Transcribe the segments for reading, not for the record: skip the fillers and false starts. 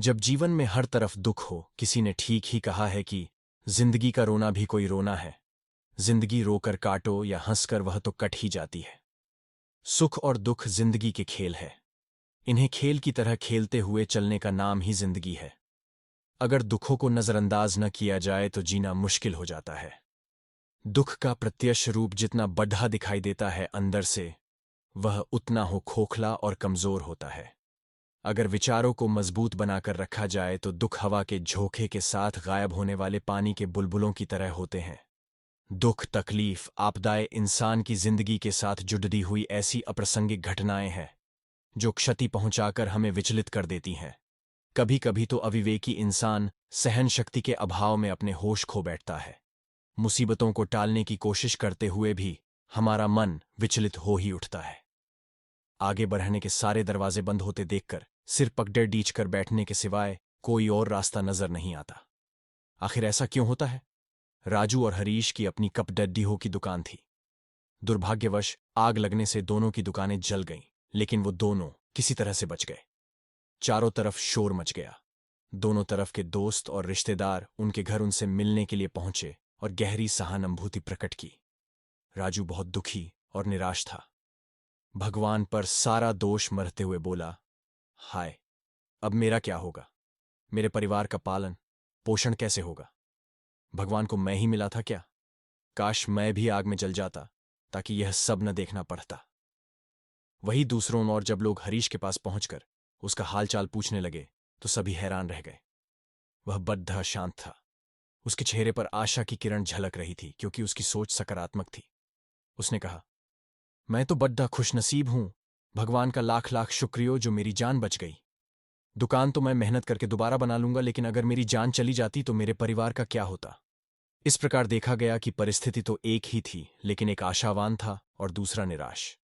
जब जीवन में हर तरफ दुख हो, किसी ने ठीक ही कहा है कि जिंदगी का रोना भी कोई रोना है। जिंदगी रोकर काटो या हंसकर वह तो कट ही जाती है। सुख और दुख जिंदगी के खेल है। इन्हें खेल की तरह खेलते हुए चलने का नाम ही जिंदगी है। अगर दुखों को नजरअंदाज न किया जाए तो जीना मुश्किल हो जाता है। दुख का प्रत्यक्ष रूप जितना बढ़ा दिखाई देता है अंदर से, वह उतना हो खोखला और कमजोर होता है। अगर विचारों को मजबूत बनाकर रखा जाए तो दुख हवा के झोंके के साथ गायब होने वाले पानी के बुलबुलों की तरह होते हैं। दुख, तकलीफ, आपदाएं इंसान की जिंदगी के साथ जुड़ी हुई ऐसी अप्रासंगिक घटनाएं हैं जो क्षति पहुंचाकर हमें विचलित कर देती हैं। कभी कभी तो अविवेकी इंसान सहन शक्ति के अभाव में अपने होश खो बैठता है। मुसीबतों को टालने की कोशिश करते हुए भी हमारा मन विचलित हो ही उठता है। आगे बढ़ने के सारे दरवाजे बंद होते देखकर सिर पकड़े डीच कर बैठने के सिवाय कोई और रास्ता नजर नहीं आता। आखिर ऐसा क्यों होता है? राजू और हरीश की अपनी कपडड्डीहों की दुकान थी। दुर्भाग्यवश आग लगने से दोनों की दुकानें जल गईं, लेकिन वो दोनों किसी तरह से बच गए। चारों तरफ शोर मच गया। दोनों तरफ के दोस्त और रिश्तेदार उनके घर उनसे मिलने के लिए पहुंचे और गहरी सहानुभूति प्रकट की। राजू बहुत दुखी और निराश था। भगवान पर सारा दोष मरते हुए बोला, हाय, अब मेरा क्या होगा? मेरे परिवार का पालन पोषण कैसे होगा? भगवान को मैं ही मिला था क्या? काश मैं भी आग में जल जाता ताकि यह सब न देखना पड़ता। वही दूसरों ओर जब लोग हरीश के पास पहुंचकर उसका हालचाल पूछने लगे तो सभी हैरान रह गए। वह बद्ध शांत था। उसके चेहरे पर आशा की किरण झलक रही थी क्योंकि उसकी सोच सकारात्मक थी। उसने कहा, मैं तो बद्दा खुशनसीब हूं। भगवान का लाख लाख शुक्रिया जो मेरी जान बच गई। दुकान तो मैं मेहनत करके दोबारा बना लूंगा, लेकिन अगर मेरी जान चली जाती तो मेरे परिवार का क्या होता? इस प्रकार देखा गया कि परिस्थिति तो एक ही थी, लेकिन एक आशावान था और दूसरा निराश।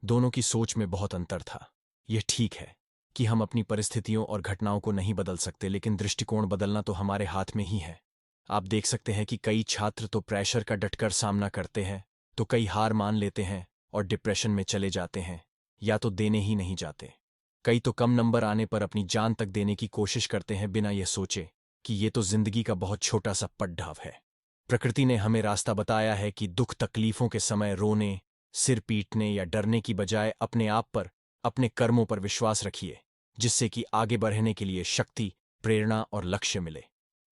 दोनों की सोच में बहुत अंतर था। यह ठीक है कि हम अपनी परिस्थितियों और घटनाओं को नहीं बदल सकते, लेकिन दृष्टिकोण बदलना तो हमारे हाथ में ही है। आप देख सकते हैं कि कई छात्र तो प्रेशर का डटकर सामना करते हैं, तो कई हार मान लेते हैं और डिप्रेशन में चले जाते हैं, या तो देने ही नहीं जाते। कई तो कम नंबर आने पर अपनी जान तक देने की कोशिश करते हैं बिना यह सोचे कि ये तो जिंदगी का बहुत छोटा सा पड़ाव है। प्रकृति ने हमें रास्ता बताया है कि दुख तकलीफों के समय रोने, सिर पीटने या डरने की बजाय अपने आप पर, अपने कर्मों पर विश्वास रखिए, जिससे कि आगे बढ़ने के लिए शक्ति, प्रेरणा और लक्ष्य मिले।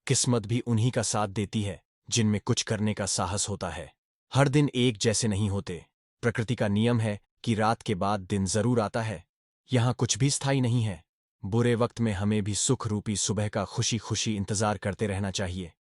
किस्मत भी उन्हीं का साथ देती है जिनमें कुछ करने का साहस होता है। हर दिन एक जैसे नहीं होते। प्रकृति का नियम है कि रात के बाद दिन जरूर आता है। यहां कुछ भी स्थायी नहीं है। बुरे वक्त में हमें भी सुख रूपी सुबह का खुशी खुशी इंतजार करते रहना चाहिए।